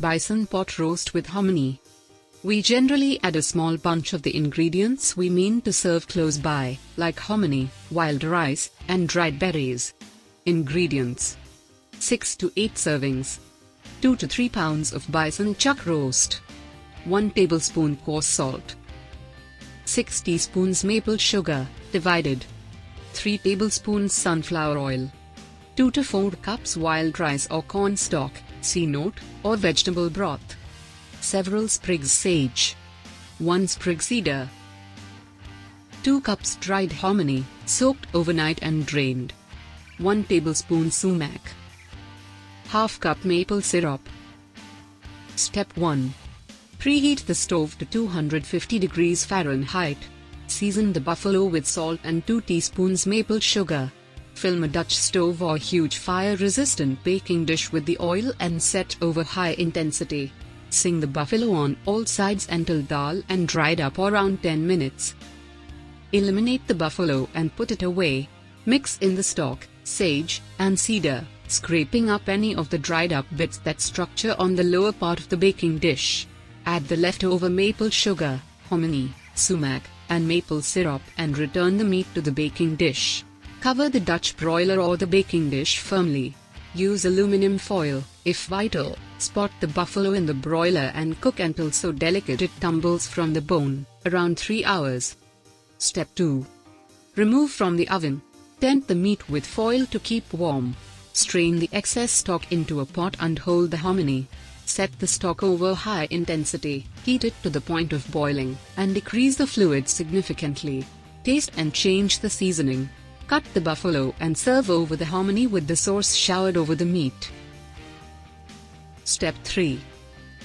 bison pot roast with hominy. We generally add a small bunch of the ingredients we mean to serve close by, like hominy, wild rice, and dried berries. Ingredients: 6 to 8 servings. 2 to 3 pounds of bison chuck roast. 1 tablespoon coarse salt. 6 teaspoons maple sugar, divided. 3 tablespoons sunflower oil. 2 to 4 cups wild rice or corn stock, see note, or vegetable broth. Several sprigs sage. 1 sprig cedar. 2 cups dried hominy, soaked overnight and drained. 1 tablespoon sumac. Half cup maple syrup. Step 1. Preheat the stove to 250 degrees Fahrenheit. Season the buffalo with salt and 2 teaspoons maple sugar. Film a Dutch stove or huge fire-resistant baking dish with the oil and set over high intensity. Sing the buffalo on all sides until dull and dried up around 10 minutes. Eliminate the buffalo and put it away. Mix in the stock, sage, and cedar, scraping up any of the dried up bits that structure on the lower part of the baking dish. Add the leftover maple sugar, hominy, sumac, and maple syrup and return the meat to the baking dish. Cover the Dutch broiler or the baking dish firmly. Use aluminum foil, if vital. Spot the buffalo in the broiler and cook until so delicate it tumbles from the bone, around 3 hours. Step 2. Remove from the oven. Tent the meat with foil to keep warm. Strain the excess stock into a pot and hold the hominy. Set the stock over high intensity, heat it to the point of boiling, and decrease the fluid significantly. Taste and change the seasoning. Cut the buffalo and serve over the hominy with the sauce showered over the meat. Step 3.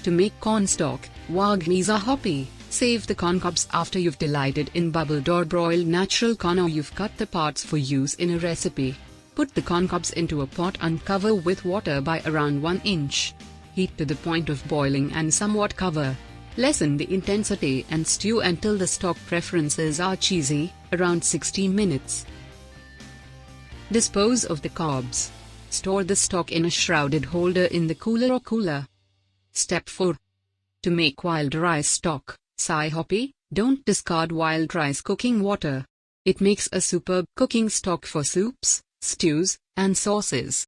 To make cornstalk, wagniza hoppy. Save the corn cobs after you've delighted in bubbled or broiled natural corn or you've cut the parts for use in a recipe. Put the corn cobs into a pot and cover with water by around 1 inch. Heat to the point of boiling and somewhat cover. Lessen the intensity and stew until the stock preferences are cheesy, around 60 minutes. Dispose of the cobs. Store the stock in a shrouded holder in the cooler or cooler. Step 4. To make wild rice stock, sai hoppy, don't discard wild rice cooking water. It makes a superb cooking stock for soups, stews, and sauces.